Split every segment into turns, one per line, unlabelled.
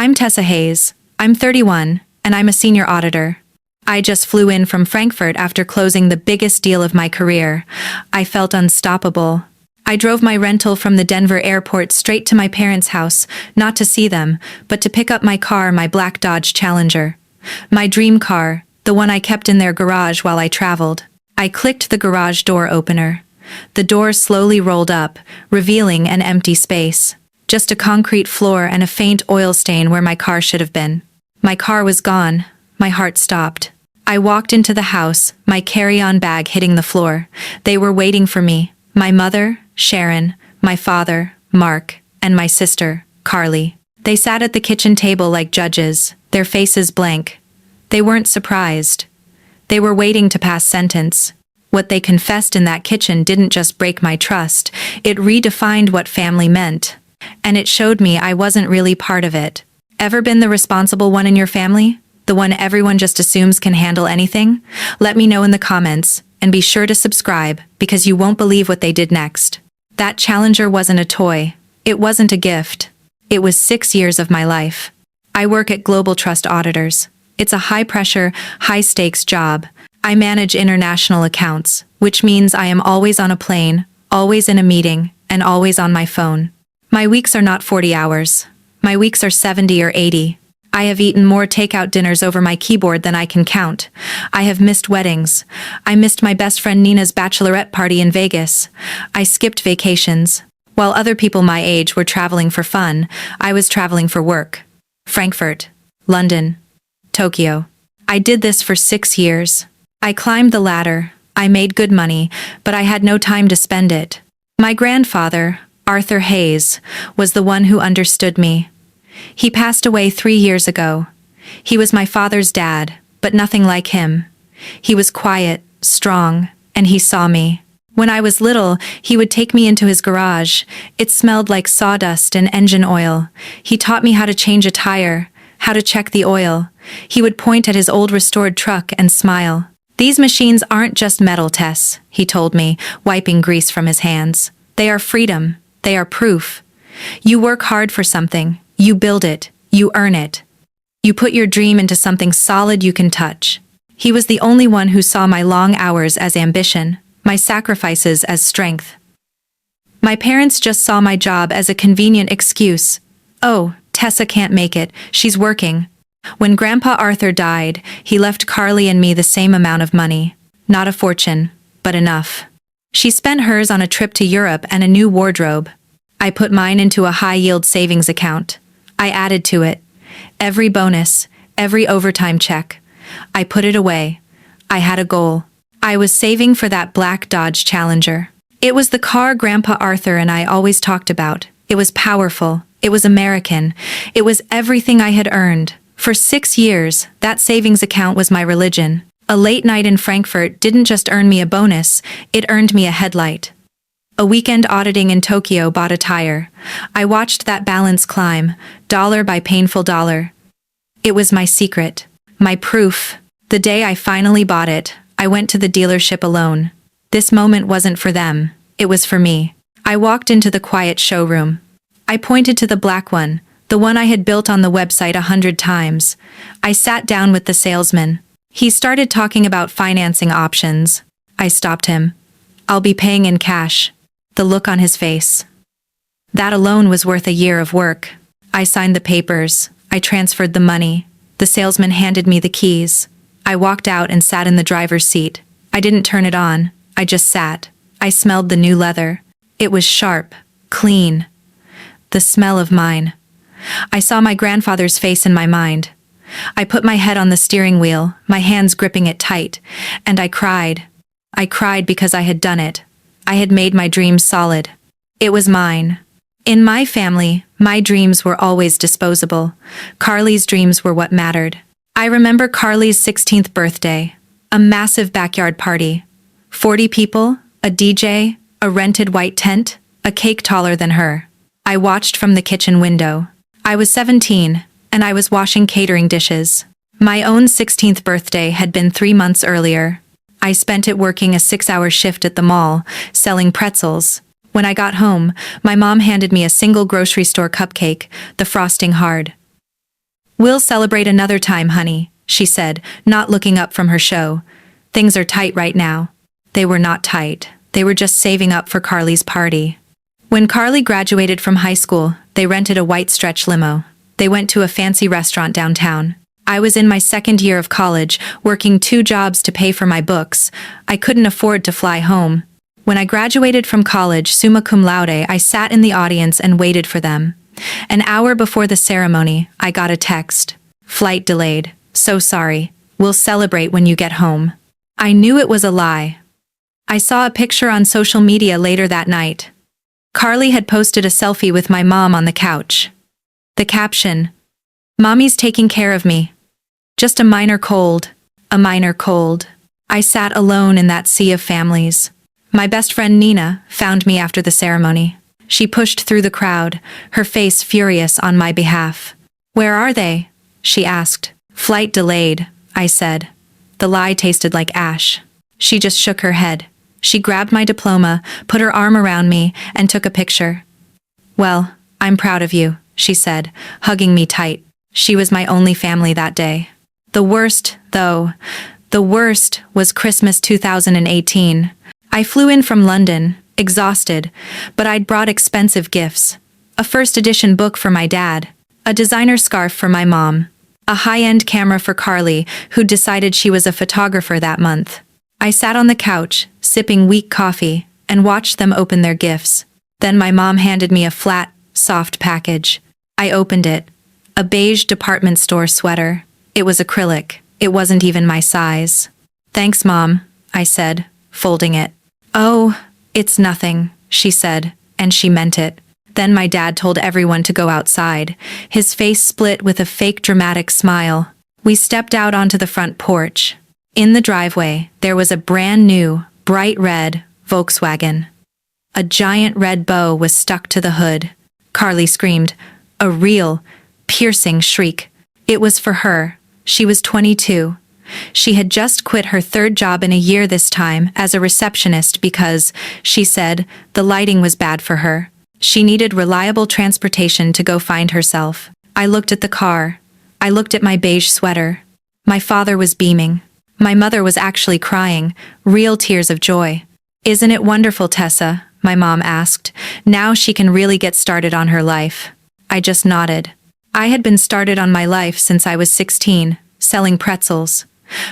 I'm Tessa Hayes. I'm 31, and I'm a senior auditor. I just flew in from Frankfurt after closing the biggest deal of my career. I felt unstoppable. I drove my rental from the Denver airport straight to my parents' house, not to see them, but to pick up my car, my black Dodge Challenger. My dream car, the one I kept in their garage while I traveled. I clicked the garage door opener. The door slowly rolled up, revealing an empty space. Just a concrete floor and a faint oil stain where my car should have been. My car was gone. My heart stopped. I walked into the house, my carry-on bag hitting the floor. They were waiting for me. My mother, Sharon, my father, Mark, and my sister, Carly. They sat at the kitchen table like judges, their faces blank. They weren't surprised. They were waiting to pass sentence. What they confessed in that kitchen didn't just break my trust, it redefined what family meant. And it showed me I wasn't really part of it. Ever been the responsible one in your family? The one everyone just assumes can handle anything? Let me know in the comments, and be sure to subscribe, because you won't believe what they did next. That Challenger wasn't a toy. It wasn't a gift. It was 6 years of my life. I work at Global Trust Auditors. It's a high-pressure, high-stakes job. I manage international accounts, which means I am always on a plane, always in a meeting, and always on my phone. My weeks are not 40 hours. My weeks are 70 or 80. I have eaten more takeout dinners over my keyboard than I can count. I have missed weddings. I missed my best friend Nina's bachelorette party in Vegas. I skipped vacations. While other people my age were traveling for fun, I was traveling for work. Frankfurt, London, Tokyo. I did this for 6 years. I climbed the ladder. I made good money, but I had no time to spend it. My grandfather, Arthur Hayes, was the one who understood me. He passed away 3 years ago. He was my father's dad, but nothing like him. He was quiet, strong, and he saw me. When I was little, he would take me into his garage. It smelled like sawdust and engine oil. He taught me how to change a tire, how to check the oil. He would point at his old restored truck and smile. "These machines aren't just metal, Tess," he told me, wiping grease from his hands. "They are freedom. They are proof. You work hard for something. You build it. You earn it. You put your dream into something solid you can touch." He was the only one who saw my long hours as ambition, my sacrifices as strength. My parents just saw my job as a convenient excuse. "Oh, Tessa can't make it. She's working." When Grandpa Arthur died, he left Carly and me the same amount of money. Not a fortune, but enough. She spent hers on a trip to Europe and a new wardrobe. I put mine into a high-yield savings account. I added to it. Every bonus, every overtime check. I put it away. I had a goal. I was saving for that black Dodge Challenger. It was the car Grandpa Arthur and I always talked about. It was powerful. It was American. It was everything I had earned. For 6 years, that savings account was my religion. A late night in Frankfurt didn't just earn me a bonus, it earned me a headlight. A weekend auditing in Tokyo bought a tire. I watched that balance climb, dollar by painful dollar. It was my secret, my proof. The day I finally bought it, I went to the dealership alone. This moment wasn't for them, it was for me. I walked into the quiet showroom. I pointed to the black one, the one I had built on the website 100 times. I sat down with the salesman. He started talking about financing options. I stopped him. "I'll be paying in cash." The look on his face. That alone was worth a year of work. I signed the papers. I transferred the money. The salesman handed me the keys. I walked out and sat in the driver's seat. I didn't turn it on. I just sat. I smelled the new leather. It was sharp, clean. The smell of mine. I saw my grandfather's face in my mind. I put my head on the steering wheel, my hands gripping it tight, and I cried. I cried because I had done it. I had made my dreams solid. It was mine. In my family, my dreams were always disposable. Carly's dreams were what mattered. I remember Carly's 16th birthday. A massive backyard party. 40 people, a DJ, a rented white tent, a cake taller than her. I watched from the kitchen window. I was 17, and I was washing catering dishes. My own 16th birthday had been 3 months earlier. I spent it working a 6-hour shift at the mall, selling pretzels. When I got home, my mom handed me a single grocery store cupcake, the frosting hard. We'll celebrate another time, honey, she said, not looking up from her show. Things are tight right now. They were not tight. They were just saving up for Carly's party. When Carly graduated from high school, they rented a white stretch limo. They went to a fancy restaurant downtown. I was in my second year of college, working 2 jobs to pay for my books. I couldn't afford to fly home. When I graduated from college summa cum laude, I sat in the audience and waited for them. An hour before the ceremony, I got a text. Flight delayed. So sorry. We'll celebrate when you get home. I knew it was a lie. I saw a picture on social media later that night. Carly had posted a selfie with my mom on the couch. The caption, "Mommy's taking care of me. Just a minor cold. A minor cold." I sat alone in that sea of families. My best friend Nina found me after the ceremony. She pushed through the crowd, her face furious on my behalf. "Where are they?" she asked. "Flight delayed," I said. The lie tasted like ash. She just shook her head. She grabbed my diploma, put her arm around me, and took a picture. "Well, I'm proud of you," she said, hugging me tight. She was my only family that day. The worst, though, the worst was Christmas 2018. I flew in from London, exhausted, but I'd brought expensive gifts. A first edition book for my dad, a designer scarf for my mom, a high-end camera for Carly, who decided she was a photographer that month. I sat on the couch, sipping weak coffee, and watched them open their gifts. Then my mom handed me a flat, soft package. I opened it. A beige department store sweater. It was acrylic. It wasn't even my size. "Thanks, Mom," I said, folding it. "Oh, it's nothing," she said, and she meant it. Then my dad told everyone to go outside. His face split with a fake dramatic smile. We stepped out onto the front porch. In the driveway, there was a brand new, bright red Volkswagen. A giant red bow was stuck to the hood. Carly screamed, a real, piercing shriek. It was for her. She was 22. She had just quit her 3rd job in a year this time as a receptionist because, she said, the lighting was bad for her. She needed reliable transportation to go find herself. I looked at the car. I looked at my beige sweater. My father was beaming. My mother was actually crying, real tears of joy. "Isn't it wonderful, Tessa?" my mom asked. "Now she can really get started on her life." I just nodded. I had been started on my life since I was 16, selling pretzels.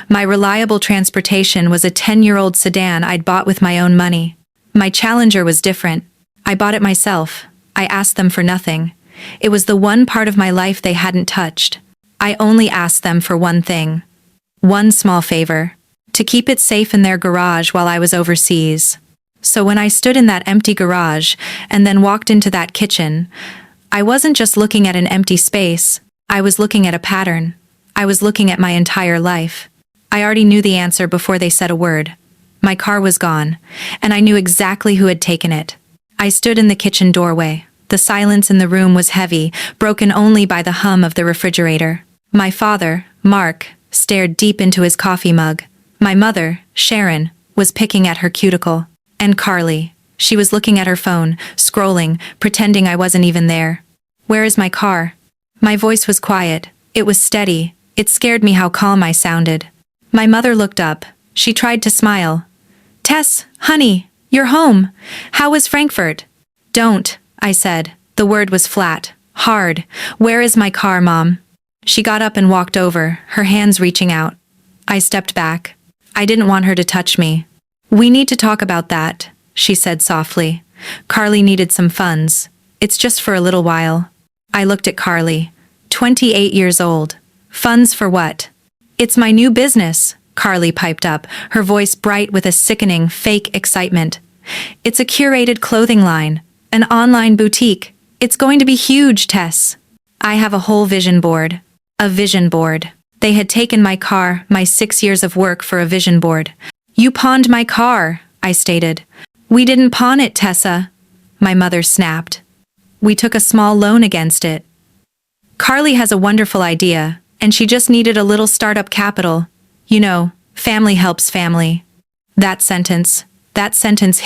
My reliable transportation was a 10-year-old sedan I'd bought with my own money. My Challenger was different. I bought it myself. I asked them for nothing. It was the one part of my life they hadn't touched. I only asked them for one thing. One small favor. To keep it safe in their garage while I was overseas. So when I stood in that empty garage and then walked into that kitchen, I wasn't just looking at an empty space. I was looking at a pattern. I was looking at my entire life. I already knew the answer before they said a word. My car was gone, and I knew exactly who had taken it. I stood in the kitchen doorway. The silence in the room was heavy, broken only by the hum of the refrigerator. My father, Mark, stared deep into his coffee mug. My mother, Sharon, was picking at her cuticle. And Carly, she was looking at her phone, scrolling, pretending I wasn't even there. "Where is my car?" My voice was quiet. It was steady. It scared me how calm I sounded. My mother looked up. She tried to smile. "Tess, honey, you're home. How was Frankfurt?" "Don't," I said. The word was flat, hard. "Where is my car, Mom?" She got up and walked over, her hands reaching out. I stepped back. I didn't want her to touch me. "We need to talk about that," she said softly. "Carly needed some funds. It's just for a little while." I looked at Carly. 28 years old. "Funds for what?" "It's my new business," Carly piped up, her voice bright with a sickening, fake excitement. "It's a curated clothing line, an online boutique. It's going to be huge, Tess. I have a whole vision board. A vision board. They had taken my car, my 6 years of work for a vision board. "You pawned my car," I stated. "We didn't pawn it, Tessa," my mother snapped. "We took a small loan against it. Carly has a wonderful idea, and she just needed a little startup capital. You know, family helps family." That sentence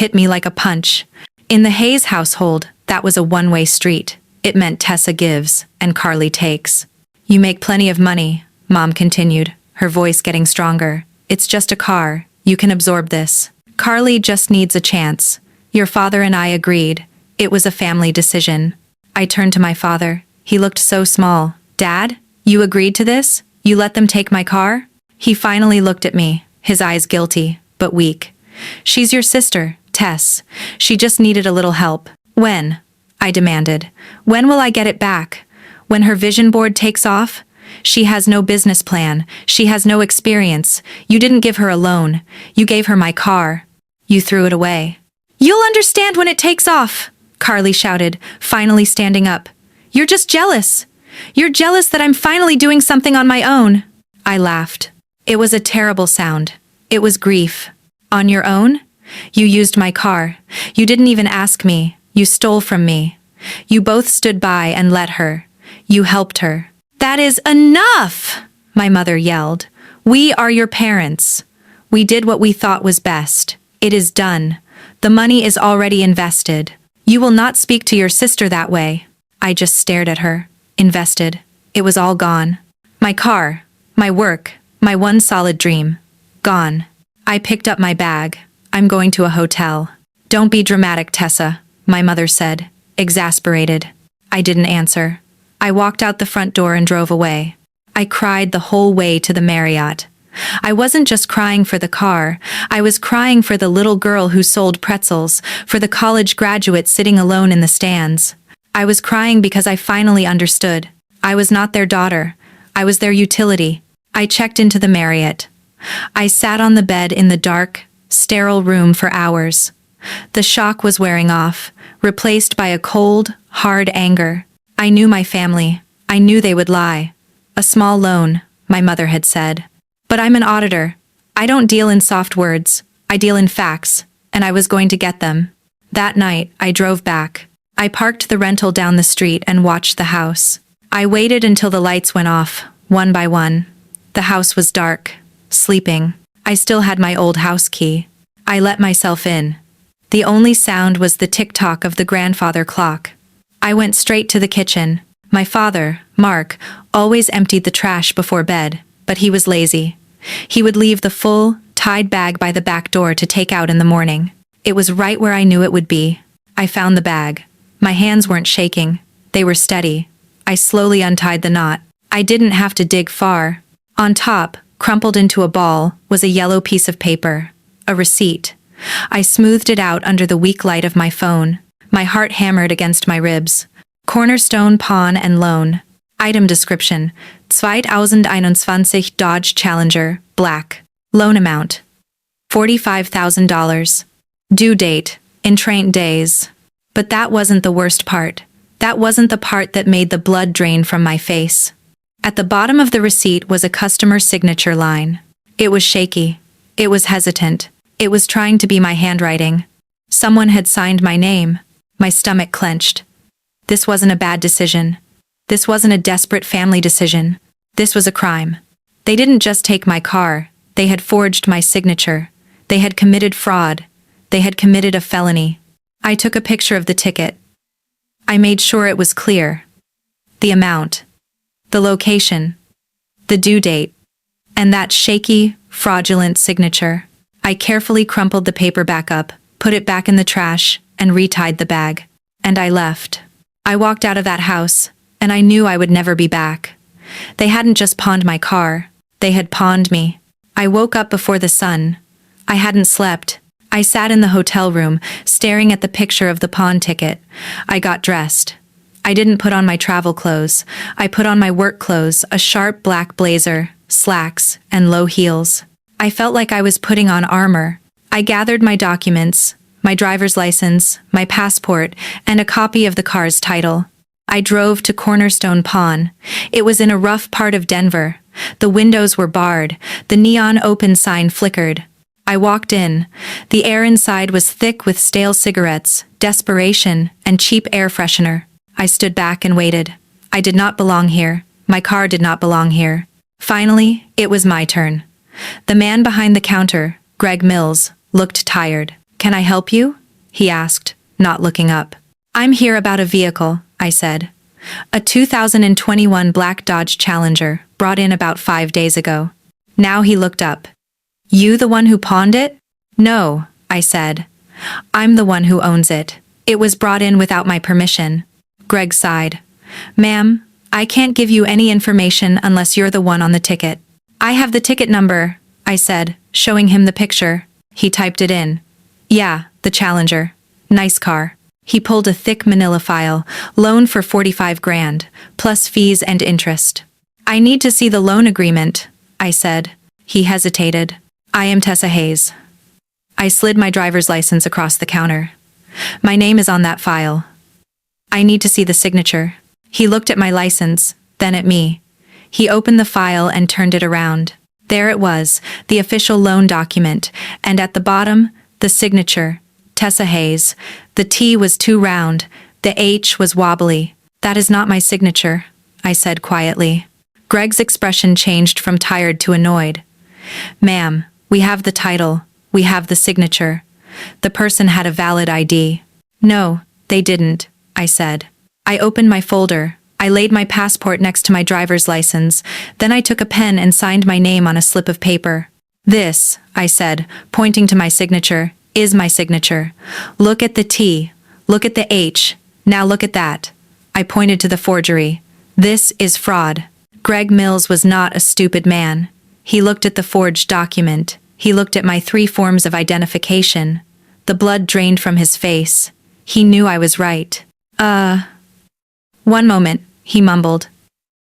hit me like a punch. In the Hayes household, that was a one-way street. It meant Tessa gives, and Carly takes. You make plenty of money, Mom continued, her voice getting stronger. It's just a car. You can absorb this. Carly just needs a chance. Your father and I agreed. It was a family decision. I turned to my father. He looked so small. Dad, you agreed to this? You let them take my car? He finally looked at me, his eyes guilty, but weak. She's your sister, Tess. She just needed a little help. When? I demanded. When will I get it back? When her vision board takes off? She has no business plan. She has no experience. You didn't give her a loan. You gave her my car. You threw it away. You'll understand when it takes off, Carly shouted, finally standing up. You're just jealous. You're jealous that I'm finally doing something on my own. I laughed. It was a terrible sound. It was grief. On your own? You used my car. You didn't even ask me. You stole from me. You both stood by and let her. You helped her. That is enough, my mother yelled. We are your parents. We did what we thought was best. It is done. The money is already invested. You will not speak to your sister that way. I just stared at her. Invested. It was all gone. My car, my work, my one solid dream. Gone. I picked up my bag. I'm going to a hotel. Don't be dramatic, Tessa, my mother said, exasperated. I didn't answer. I walked out the front door and drove away. I cried the whole way to the Marriott. I wasn't just crying for the car. I was crying for the little girl who sold pretzels, for the college graduate sitting alone in the stands. I was crying because I finally understood. I was not their daughter. I was their utility. I checked into the Marriott. I sat on the bed in the dark, sterile room for hours. The shock was wearing off, replaced by a cold, hard anger. I knew my family. I knew they would lie. A small loan, my mother had said. But I'm an auditor. I don't deal in soft words. I deal in facts, and I was going to get them. That night, I drove back. I parked the rental down the street and watched the house. I waited until the lights went off, one by one. The house was dark, sleeping. I still had my old house key. I let myself in. The only sound was the tick-tock of the grandfather clock. I went straight to the kitchen. My father, Mark, always emptied the trash before bed, but he was lazy. He would leave the full, tied bag by the back door to take out in the morning. It was right where I knew it would be. I found the bag. My hands weren't shaking. They were steady. I slowly untied the knot. I didn't have to dig far. On top, crumpled into a ball, was a yellow piece of paper. A receipt. I smoothed it out under the weak light of my phone. My heart hammered against my ribs. Cornerstone Pawn and Loan. Item description: 2021 Dodge Challenger, black. Loan amount: $45,000. Due date: in train days. But that wasn't the worst part. That wasn't the part that made the blood drain from my face. At the bottom of the receipt was a customer signature line. It was shaky. It was hesitant. It was trying to be my handwriting. Someone had signed my name. My stomach clenched. This wasn't a bad decision. This wasn't a desperate family decision. This was a crime. They didn't just take my car. They had forged my signature. They had committed fraud. They had committed a felony. I took a picture of the ticket. I made sure it was clear. The amount. The location. The due date. And that shaky, fraudulent signature. I carefully crumpled the paper back up, put it back in the trash, and retied the bag. And I left. I walked out of that house, and I knew I would never be back. They hadn't just pawned my car. They had pawned me. I woke up before the sun. I hadn't slept. I sat in the hotel room, staring at the picture of the pawn ticket. I got dressed. I didn't put on my travel clothes. I put on my work clothes, a sharp black blazer, slacks, and low heels. I felt like I was putting on armor. I gathered my documents, my driver's license, my passport, and a copy of the car's title. I drove to Cornerstone Pawn. It was in a rough part of Denver. The windows were barred. The neon open sign flickered. I walked in. The air inside was thick with stale cigarettes, desperation, and cheap air freshener. I stood back and waited. I did not belong here. My car did not belong here. Finally, it was my turn. The man behind the counter, Greg Mills, looked tired. "Can I help you?" he asked, not looking up. "I'm here about a vehicle," I said. A 2021 black Dodge Challenger, brought in about 5 days ago. Now he looked up. You the one who pawned it? No, I said. I'm the one who owns it. It was brought in without my permission. Greg sighed. Ma'am, I can't give you any information unless you're the one on the ticket. I have the ticket number, I said, showing him the picture. He typed it in. Yeah, the Challenger. Nice car. He pulled a thick manila file, loan for 45 grand, plus fees and interest. I need to see the loan agreement, I said. He hesitated. I am Tessa Hayes. I slid my driver's license across the counter. My name is on that file. I need to see the signature. He looked at my license, then at me. He opened the file and turned it around. There it was, the official loan document, and at the bottom, the signature. Tessa Hayes. The T was too round, the H was wobbly. That is not my signature, I said quietly. Greg's expression changed from tired to annoyed. Ma'am, we have the title, we have the signature. The person had a valid ID. No, they didn't, I said. I opened my folder. I laid my passport next to my driver's license. Then I took a pen and signed my name on a slip of paper. This, I said, pointing to my signature, is my signature. Look at the T. Look at the H. Now look at that. I pointed to the forgery. This is fraud. Greg Mills was not a stupid man. He looked at the forged document. He looked at my 3 forms of identification. The blood drained from his face. He knew I was right. One moment, he mumbled.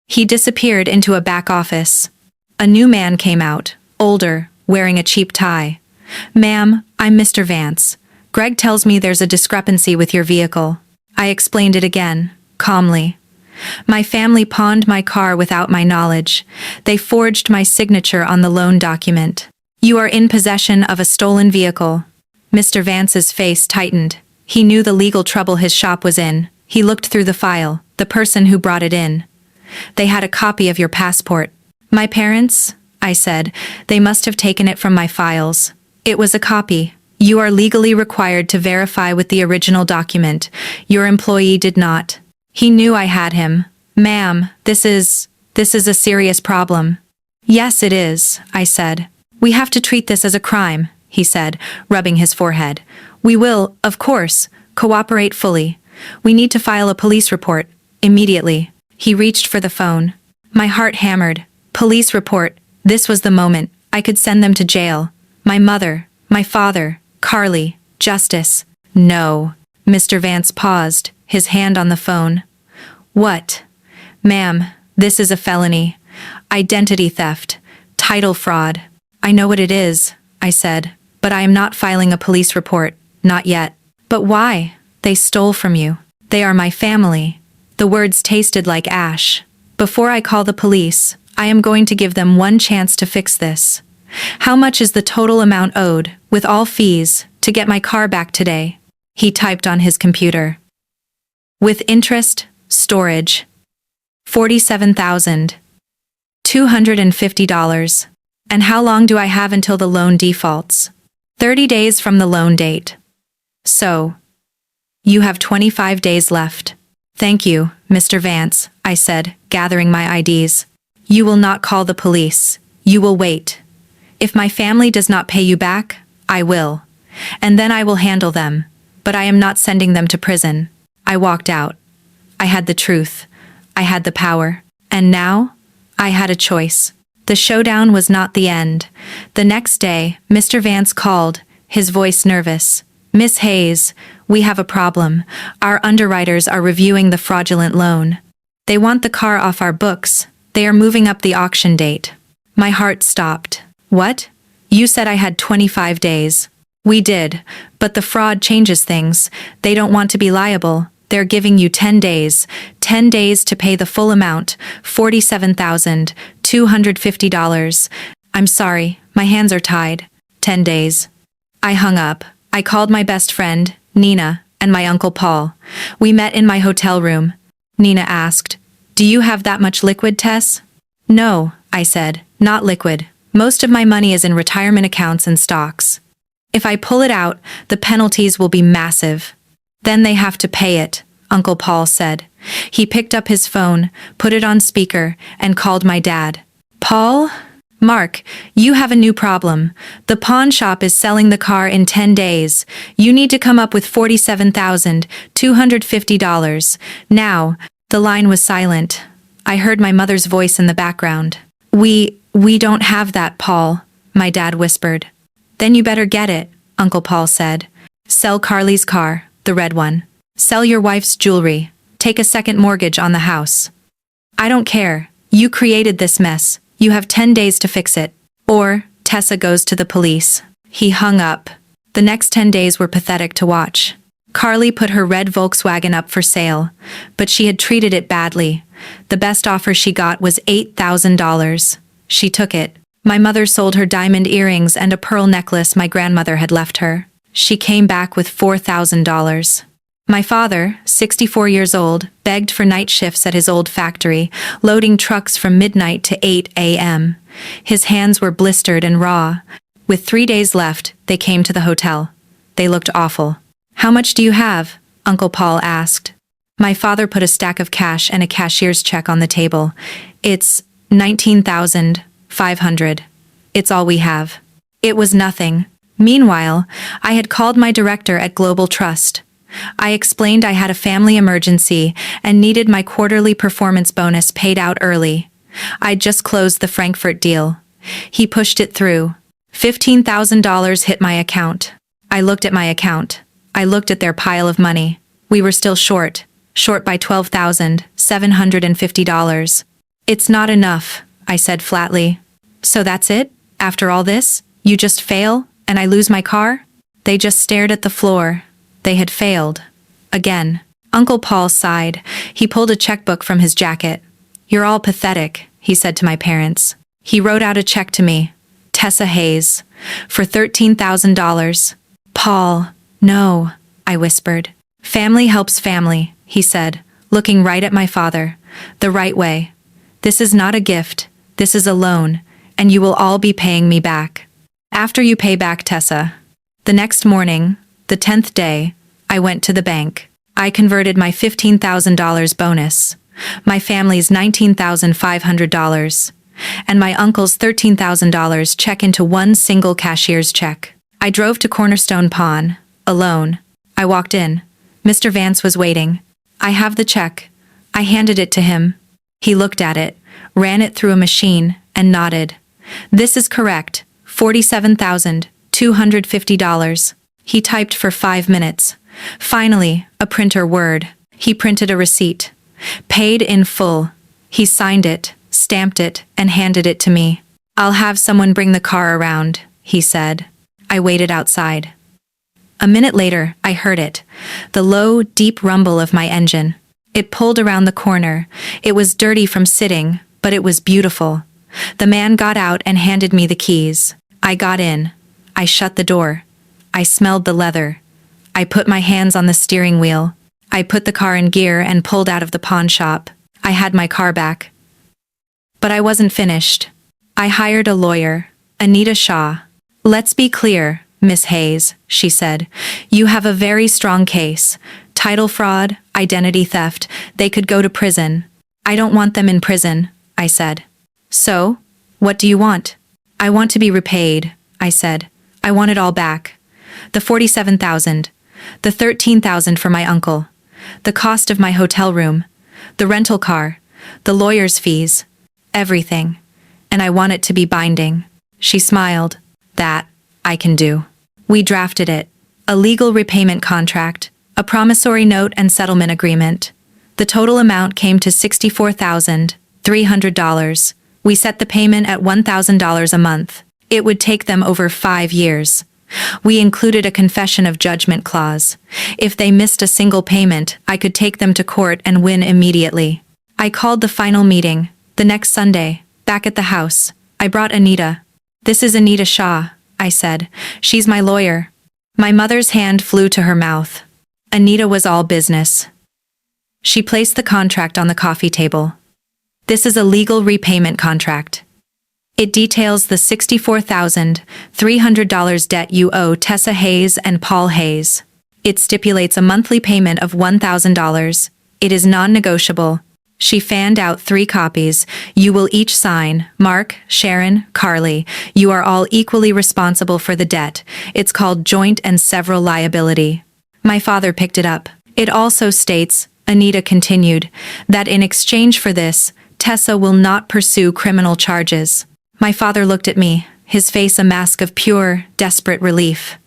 He disappeared into a back office. A new man came out, older, wearing a cheap tie. Ma'am, I'm Mr. Vance. Greg tells me there's a discrepancy with your vehicle. I explained it again, calmly. My family pawned my car without my knowledge. They forged my signature on the loan document. You are in possession of a stolen vehicle. Mr. Vance's face tightened. He knew the legal trouble his shop was in. He looked through the file, the person who brought it in. They had a copy of your passport. My parents? I said. They must have taken it from my files. It was a copy. You are legally required to verify with the original document. Your employee did not. He knew I had him. Ma'am, this is a serious problem. Yes, it is, I said. We have to treat this as a crime, he said, rubbing his forehead. We will, of course, cooperate fully. We need to file a police report, immediately. He reached for the phone. My heart hammered. Police report. This was the moment. I could send them to jail. My mother, my father, Carly, justice. No. Mr. Vance paused, his hand on the phone. What? Ma'am, this is a felony. Identity theft. Title fraud. I know what it is, I said, but I am not filing a police report, not yet. But why? They stole from you. They are my family. The words tasted like ash. Before I call the police, I am going to give them one chance to fix this. How much is the total amount owed, with all fees, to get my car back today? He typed on his computer. With interest, storage. $47,250. And how long do I have until the loan defaults? 30 days from the loan date. So, you have 25 days left. Thank you, Mr. Vance, I said, gathering my IDs. You will not call the police. You will wait. If my family does not pay you back, I will. And then I will handle them. But I am not sending them to prison. I walked out. I had the truth. I had the power. And now, I had a choice. The showdown was not the end. The next day, Mr. Vance called, his voice nervous. Miss Hayes, we have a problem. Our underwriters are reviewing the fraudulent loan. They want the car off our books. They are moving up the auction date. My heart stopped. What? You said I had 25 days. We did, but the fraud changes things. They don't want to be liable. They're giving you 10 days. 10 days to pay the full amount, $47,250. I'm sorry, my hands are tied. 10 days. I hung up. I called my best friend, Nina, and my Uncle Paul. We met in my hotel room. Nina asked, "Do you have that much liquid, Tess?" "No," I said, "not liquid. Most of my money is in retirement accounts and stocks. If I pull it out, the penalties will be massive. Then they have to pay it, Uncle Paul said. He picked up his phone, put it on speaker, and called my dad. Paul? Mark, you have a new problem. The pawn shop is selling the car in 10 days. You need to come up with $47,250. Now, the line was silent. I heard my mother's voice in the background. We don't have that, Paul, my dad whispered. Then you better get it, Uncle Paul said. Sell Carly's car, the red one. Sell your wife's jewelry. Take a second mortgage on the house. I don't care. You created this mess. You have 10 days to fix it. Or, Tessa goes to the police. He hung up. The next 10 days were pathetic to watch. Carly put her red Volkswagen up for sale, but she had treated it badly. The best offer she got was $8,000. She took it. My mother sold her diamond earrings and a pearl necklace my grandmother had left her. She came back with $4,000. My father, 64 years old, begged for night shifts at his old factory, loading trucks from midnight to 8 a.m. His hands were blistered and raw. With 3 days left, they came to the hotel. They looked awful. How much do you have? Uncle Paul asked. My father put a stack of cash and a cashier's check on the table. It's $19,500. It's all we have. It was nothing. Meanwhile, I had called my director at Global Trust. I explained I had a family emergency and needed my quarterly performance bonus paid out early. I'd just closed the Frankfurt deal. He pushed it through. $15,000 hit my account. I looked at my account. I looked at their pile of money. We were still short by $12,750. It's not enough, I said flatly. So that's it? After all this, you just fail, and I lose my car? They just stared at the floor. They had failed. Again. Uncle Paul sighed. He pulled a checkbook from his jacket. You're all pathetic, he said to my parents. He wrote out a check to me. Tessa Hayes. For $13,000. Paul. No, I whispered. Family helps family, he said, looking right at my father. The right way. This is not a gift. This is a loan, and you will all be paying me back. After you pay back, Tessa. The next morning, the 10th day, I went to the bank. I converted my $15,000 bonus, my family's $19,500, and my uncle's $13,000 check into one single cashier's check. I drove to Cornerstone Pawn, alone. I walked in. Mr. Vance was waiting. I have the check. I handed it to him. He looked at it, ran it through a machine, and nodded. This is correct. $47,250. He typed for 5 minutes. Finally, a printer word. He printed a receipt. Paid in full. He signed it, stamped it, and handed it to me. I'll have someone bring the car around, he said. I waited outside. A minute later, I heard it. The low, deep rumble of my engine. It pulled around the corner. It was dirty from sitting, but it was beautiful. The man got out and handed me the keys. I got in. I shut the door. I smelled the leather. I put my hands on the steering wheel. I put the car in gear and pulled out of the pawn shop. I had my car back. But I wasn't finished. I hired a lawyer, Anita Shaw. Let's be clear, Miss Hayes, she said. You have a very strong case. Title fraud, identity theft, they could go to prison. I don't want them in prison, I said. So, what do you want? I want to be repaid, I said. I want it all back. The $47,000, the $13,000 for my uncle, the cost of my hotel room, the rental car, the lawyer's fees, everything. And I want it to be binding. She smiled. That, I can do. We drafted it. A legal repayment contract, a promissory note and settlement agreement. The total amount came to $64,300. We set the payment at $1,000 a month. It would take them over 5 years. We included a confession of judgment clause. If they missed a single payment, I could take them to court and win immediately. I called the final meeting, the next Sunday, back at the house. I brought Anita. This is Anita Shaw, I said. She's my lawyer. My mother's hand flew to her mouth. Anita was all business. She placed the contract on the coffee table. This is a legal repayment contract. It details the $64,300 debt you owe Tessa Hayes and Paul Hayes. It stipulates a monthly payment of $1,000. It is non-negotiable. She fanned out 3 copies. You will each sign. Mark, Sharon, Carly. You are all equally responsible for the debt. It's called joint and several liability. My father picked it up. It also states, Anita continued, that in exchange for this, Tessa will not pursue criminal charges. My father looked at me, his face a mask of pure, desperate relief.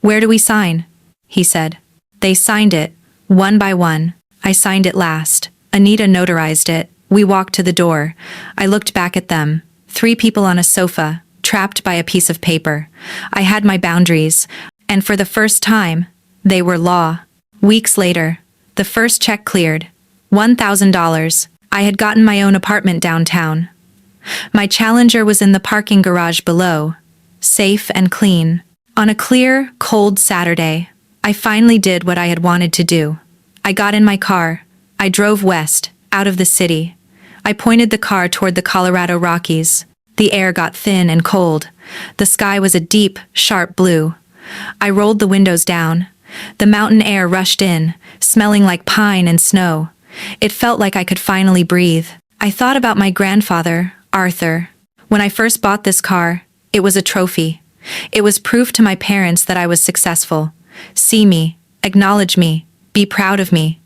Where do we sign? He said. They signed it, one by one. I signed it last. Anita notarized it. We walked to the door. I looked back at them. 3 people on a sofa, trapped by a piece of paper. I had my boundaries, and for the first time, they were law. Weeks later, the first check cleared. $1,000. I had gotten my own apartment downtown. My Challenger was in the parking garage below, safe and clean. On a clear, cold Saturday, I finally did what I had wanted to do. I got in my car. I drove west, out of the city. I pointed the car toward the Colorado Rockies. The air got thin and cold. The sky was a deep, sharp blue. I rolled the windows down. The mountain air rushed in, smelling like pine and snow. It felt like I could finally breathe. I thought about my grandfather, Arthur. When I first bought this car, it was a trophy. It was proof to my parents that I was successful. See me, acknowledge me, be proud of me.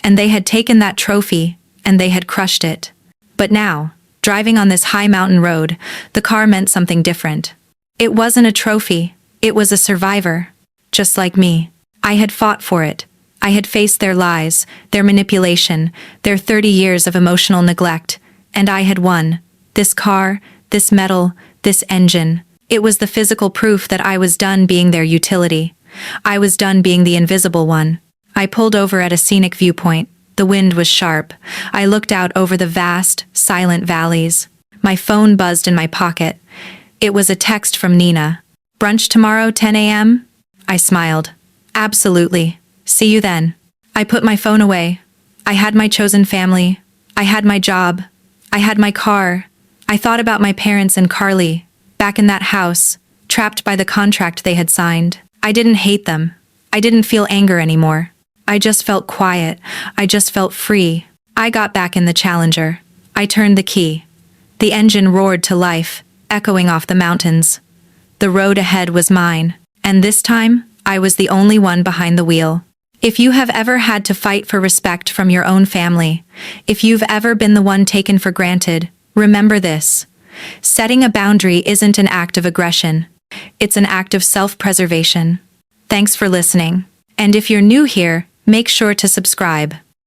And they had taken that trophy, and they had crushed it. But now, driving on this high mountain road, the car meant something different. It wasn't a trophy, it was a survivor. Just like me. I had fought for it. I had faced their lies, their manipulation, their 30 years of emotional neglect, and I had won. This car, this metal, this engine. It was the physical proof that I was done being their utility. I was done being the invisible one. I pulled over at a scenic viewpoint. The wind was sharp. I looked out over the vast, silent valleys. My phone buzzed in my pocket. It was a text from Nina. Brunch tomorrow, 10 a.m.? I smiled. Absolutely. See you then. I put my phone away. I had my chosen family. I had my job. I had my car. I thought about my parents and Carly, back in that house, trapped by the contract they had signed. I didn't hate them. I didn't feel anger anymore. I just felt quiet. I just felt free. I got back in the Challenger. I turned the key. The engine roared to life, echoing off the mountains. The road ahead was mine, and this time, I was the only one behind the wheel. If you have ever had to fight for respect from your own family, if you've ever been the one taken for granted, remember this. Setting a boundary isn't an act of aggression. It's an act of self-preservation. Thanks for listening. And if you're new here, make sure to subscribe.